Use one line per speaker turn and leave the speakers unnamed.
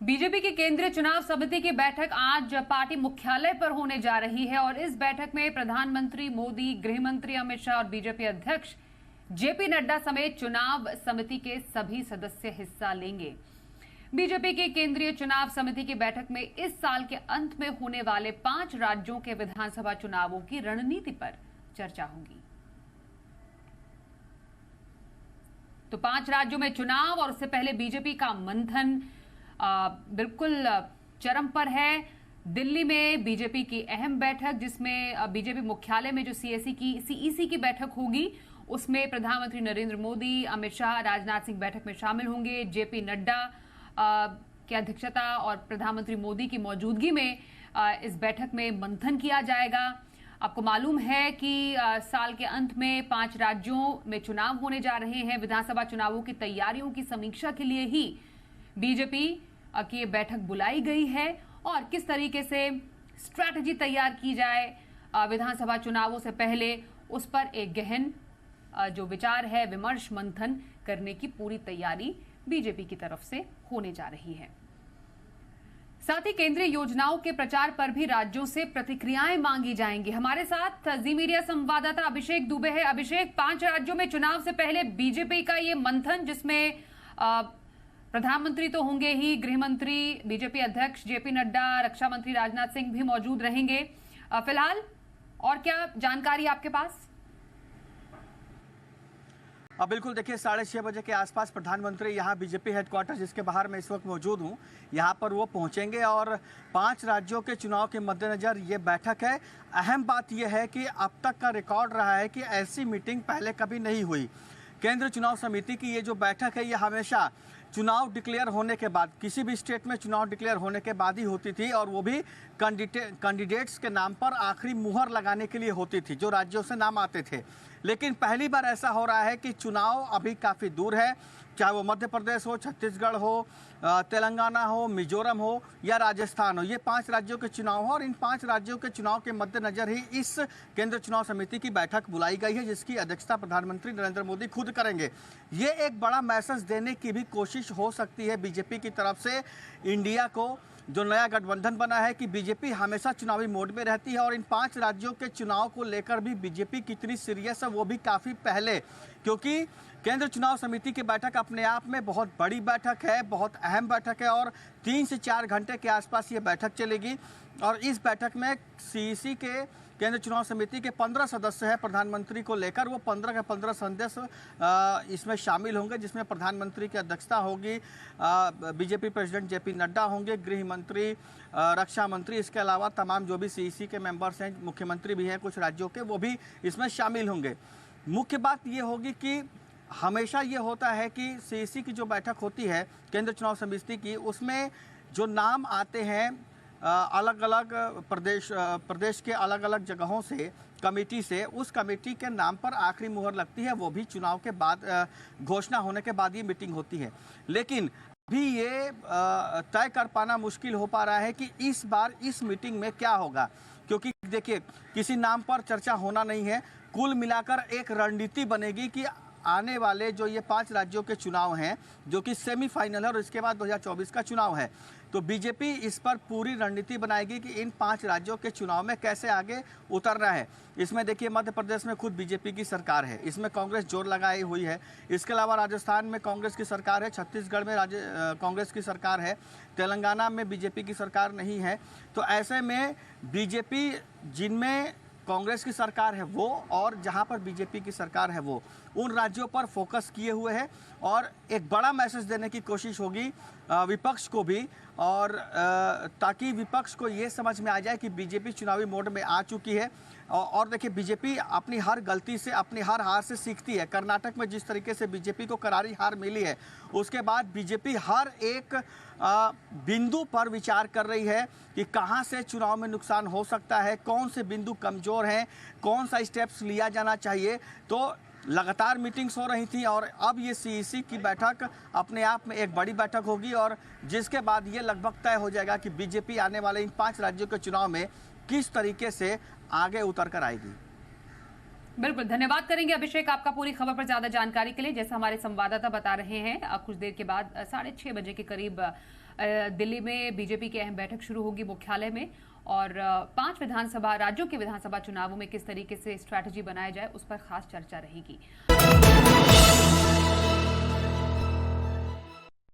BJP की केंद्रीय चुनाव समिति की बैठक आज पार्टी मुख्यालय पर होने जा रही है और इस बैठक में प्रधानमंत्री मोदी, गृह मंत्री अमित शाह और बीजेपी अध्यक्ष जेपी नड्डा समेत चुनाव समिति के सभी सदस्य हिस्सा लेंगे। बीजेपी की केंद्रीय चुनाव समिति की बैठक में इस साल के अंत में होने वाले 5 राज्यों के विधानसभा चुनावों की रणनीति पर चर्चा होगी। तो 5 राज्यों में चुनाव और उससे पहले बीजेपी का मंथन बिल्कुल चरम पर है। दिल्ली में बीजेपी की अहम बैठक, जिसमें बीजेपी मुख्यालय में जो सीईसी की बैठक होगी, उसमें प्रधानमंत्री नरेंद्र मोदी, अमित शाह, राजनाथ सिंह बैठक में शामिल होंगे। जेपी नड्डा की अध्यक्षता और प्रधानमंत्री मोदी की मौजूदगी में इस बैठक में मंथन किया जाएगा। आपको मालूम है कि साल के अंत में 5 राज्यों में चुनाव होने जा रहे हैं। विधानसभा चुनावों की तैयारियों की समीक्षा के लिए ही बीजेपी की बैठक बुलाई गई है और किस तरीके से स्ट्रैटेजी तैयार की जाए विधानसभा चुनावों से पहले, उस पर एक गहन जो विचार है, विमर्श, मंथन करने की पूरी तैयारी बीजेपी की तरफ से होने जा रही है। साथ ही केंद्रीय योजनाओं के प्रचार पर भी राज्यों से प्रतिक्रियाएं मांगी जाएंगी। हमारे साथ जी मीडिया संवाददाता अभिषेक दुबे है। अभिषेक, 5 राज्यों में चुनाव से पहले बीजेपी का ये मंथन, जिसमें प्रधानमंत्री तो होंगे ही, गृह मंत्री, बीजेपी अध्यक्ष जेपी नड्डा, रक्षा मंत्री राजनाथ सिंह भी मौजूद रहेंगे। फिलहाल और क्या जानकारी आपके पास?
अब बिल्कुल देखिए, 6:30 बजे के आसपास प्रधानमंत्री यहाँ बीजेपी हेडक्वार्टर, जिसके बाहर मैं इस वक्त मौजूद हूँ, यहाँ पर वो पहुँचेंगे और 5 राज्यों के चुनाव के मद्देनज़र ये बैठक है। अहम बात यह है कि अब तक का रिकॉर्ड रहा है कि ऐसी मीटिंग पहले कभी नहीं हुई। केंद्रीय चुनाव समिति की ये जो बैठक है, ये हमेशा चुनाव डिक्लेयर होने के बाद, किसी भी स्टेट में चुनाव डिक्लेयर होने के बाद ही होती थी और वो भी कैंडिडेट्स के नाम पर आखिरी मुहर लगाने के लिए होती थी, जो राज्यों से नाम आते थे। लेकिन पहली बार ऐसा हो रहा है कि चुनाव अभी काफ़ी दूर है, चाहे वो मध्य प्रदेश हो, छत्तीसगढ़ हो, तेलंगाना हो, मिजोरम हो या राजस्थान हो, ये 5 राज्यों के चुनाव हो और इन 5 राज्यों के चुनाव के मद्देनजर ही इस केंद्रीय चुनाव समिति की बैठक बुलाई गई है, जिसकी अध्यक्षता प्रधानमंत्री नरेंद्र मोदी खुद करेंगे। ये एक बड़ा मैसेज देने की भी कोशिश हो सकती है बीजेपी की तरफ से इंडिया को, जो नया गठबंधन बना है, कि बीजेपी हमेशा चुनावी मोड में रहती है और इन 5 राज्यों के चुनाव को लेकर भी बीजेपी कितनी सीरियस है वो भी काफ़ी पहले, क्योंकि केंद्रीय चुनाव समिति की बैठक अपने आप में बहुत बड़ी बैठक है, बहुत अहम बैठक है और 3 से 4 घंटे के आसपास ये बैठक चलेगी। और इस बैठक में सीईसी के, केंद्रीय चुनाव समिति के 15 सदस्य हैं प्रधानमंत्री को लेकर, वो 15 के 15 सदस्य इसमें शामिल होंगे, जिसमें प्रधानमंत्री की अध्यक्षता होगी, बीजेपी प्रेसिडेंट जेपी नड्डा होंगे, गृह मंत्री, रक्षा मंत्री, इसके अलावा तमाम जो भी सीईसी के मेंबर्स हैं, मुख्यमंत्री भी हैं कुछ राज्यों के, वो भी इसमें शामिल होंगे। मुख्य बात ये होगी कि हमेशा ये होता है कि सीईसी की जो बैठक होती है केंद्रीय चुनाव समिति की, उसमें जो नाम आते हैं अलग अलग प्रदेश के अलग अलग जगहों से, कमेटी से, उस कमेटी के नाम पर आखिरी मुहर लगती है, वो भी चुनाव के बाद, घोषणा होने के बाद ये मीटिंग होती है। लेकिन अभी ये तय कर पाना मुश्किल हो पा रहा है कि इस बार इस मीटिंग में क्या होगा, क्योंकि देखिए, किसी नाम पर चर्चा होना नहीं है, कुल मिलाकर एक रणनीति बनेगी कि आने वाले जो ये 5 राज्यों के चुनाव हैं, जो कि सेमीफाइनल है और इसके बाद 2024 का चुनाव है, तो बीजेपी इस पर पूरी रणनीति बनाएगी कि इन 5 राज्यों के चुनाव में कैसे आगे उतरना है। इसमें देखिए, मध्य प्रदेश में खुद बीजेपी की सरकार है, इसमें कांग्रेस जोर लगाई हुई है। इसके अलावा राजस्थान में कांग्रेस की सरकार है, छत्तीसगढ़ में कांग्रेस की सरकार है, तेलंगाना में बीजेपी की सरकार नहीं है। तो ऐसे में बीजेपी, जिनमें कांग्रेस की सरकार है वो और जहां पर बीजेपी की सरकार है वो, उन राज्यों पर फोकस किए हुए हैं और एक बड़ा मैसेज देने की कोशिश होगी विपक्ष को भी, और ताकि विपक्ष को ये समझ में आ जाए कि बीजेपी चुनावी मोड में आ चुकी है। और देखिए, बीजेपी अपनी हर गलती से, अपनी हर हार से सीखती है। कर्नाटक में जिस तरीके से बीजेपी को करारी हार मिली है, उसके बाद बीजेपी हर एक बिंदु पर विचार कर रही है कि कहां से चुनाव में नुकसान हो सकता है, कौन से बिंदु कमजोर हैं, कौन सा स्टेप्स लिया जाना चाहिए। तो लगातार मीटिंग्स हो रही थी और अब ये सीईसी की बैठक अपने आप में एक बड़ी बैठक होगी और जिसके बाद ये लगभग तय हो जाएगा कि बीजेपी आने वाले इन 5 राज्यों के चुनाव में किस तरीके से आगे उतर कर आएगी।
बिल्कुल, धन्यवाद करेंगे अभिषेक आपका पूरी खबर पर ज्यादा जानकारी के लिए। जैसा हमारे संवाददाता बता रहे हैं, कुछ देर के बाद 6:30 बजे के करीब दिल्ली में बीजेपी की अहम बैठक शुरू होगी मुख्यालय में, और 5 विधानसभा राज्यों के विधानसभा चुनावों में किस तरीके से स्ट्रैटेजी बनाया जाए उस पर खास चर्चा रहेगी।